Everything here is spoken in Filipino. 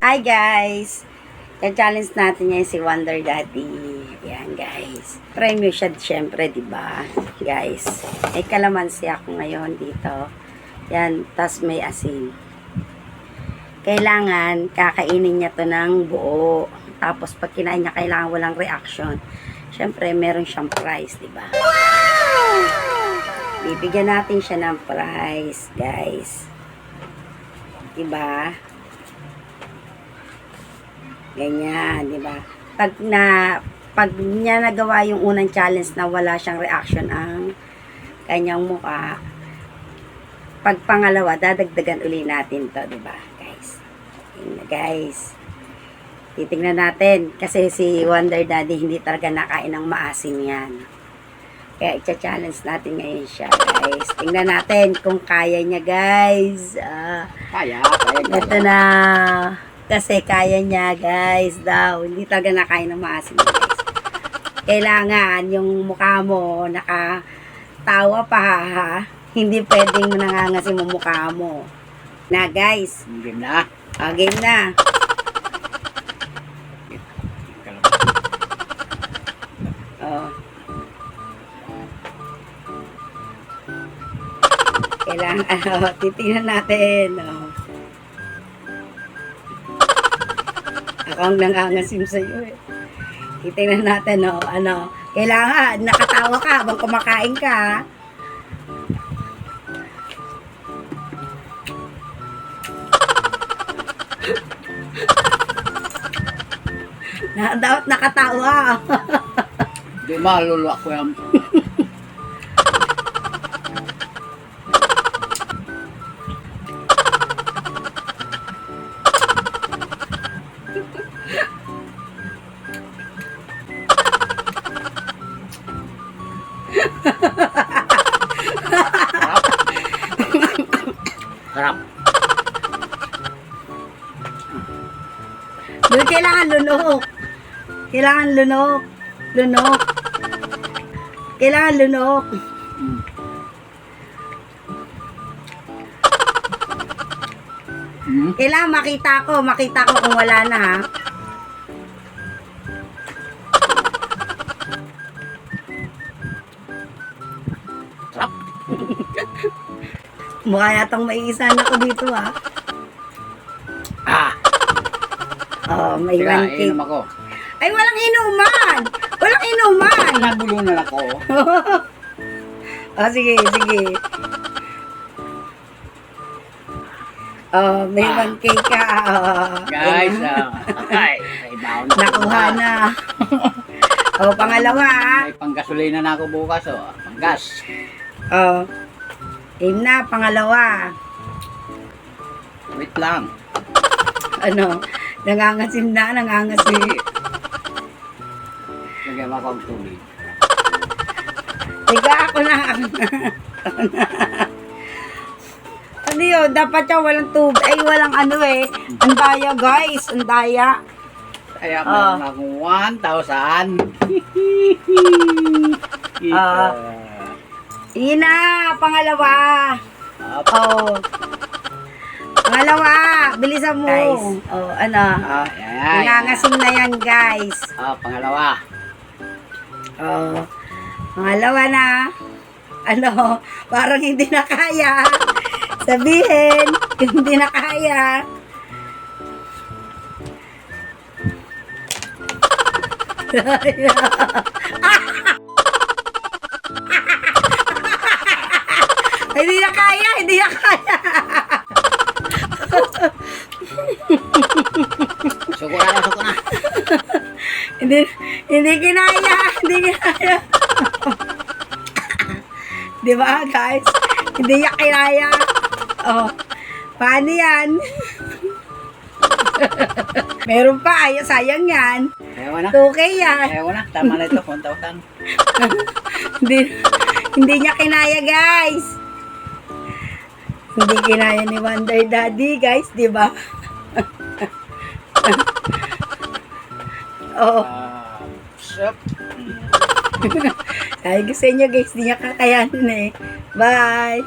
Hi guys! I-challenge natin ngayon si Wonder Daddy. Ayan guys. Premium siya syempre, diba? Guys. May kalamansi ako ngayon dito. Ayan. Tas may asin. Kailangan kakainin niya to ng buo. Tapos pag kinain niya, kailangan walang reaction. Syempre, meron siyang prize, diba? Wow! Bibigyan natin siya ng prize, guys. Diba? Ganyan, di ba? Pag niya nagawa yung unang challenge na wala siyang reaction ang kanyang mukha, pag pangalawa, dadagdagan uli natin to, di ba, guys? Guys, titingnan natin kasi si Wonder Daddy hindi talaga nakain ng maasim yan. Kaya i-challenge natin ngayon siya, guys. Tingnan natin kung kaya niya, guys. Kaya. Ito na. Kasi kaya niya, guys, daw. Hindi talaga nakain ng maasim, guys. Kailangan yung mukha mo nakatawa pa, ha? Hindi pwedeng nangangasim yung mukha mo. Na, guys. Game na. Game na. Oh. Kailangan, titingnan natin. Ako ang nangangasim sa'yo eh. Titingnan natin, kailangan, nakatawa ka habang kumakain ka. Dapat nakatawa. Hindi maluluwa ko yan. Harap. Doon kailangan lunok. Kailangan lunok. Lunok. Kailangan lunok. Kailangan makita ko kung wala na, ha. Harap. Mukha yatang maiisa na ko dito, ha. May Kaya, 1K. inom ako. Ay, walang inuman! Walang inuman! Nabulong na ako. Sige. May 1K ka. Guys, ay down. Nakuha na. Pangalawa, ha. May panggasolina na ako bukas, panggas. Game na, pangalawa. Wait lang. Nangangasim na. Lagyan mo ako ang tubig. Tiga, ako na. Ano yun? Dapat siya walang tubig. Ay, walang Ang daya, guys. Ang daya. Kaya meron akong 1,000. Yun na, pangalawa. Pangalawa, bilisan mo. Guys. Nangangasim na yan, guys. Pangalawa. Pangalawa na. Parang hindi na kaya. Sabihin, hindi na kaya. Hindi na kaya. Suko na. Hindi kinaya. Di ba, guys? Hindi niya kinaya. Paano yan? Meron pa. Sayang yan. Ayaw na. 2K yan. Ayaw na. Tama na ito. 1,000. Hindi niya kinaya, guys. Hindi kinaya ni Wonder Daddy, guys. Di ba? Ay, gusto niyo, guys. Hindi niya kakayanin eh. Bye!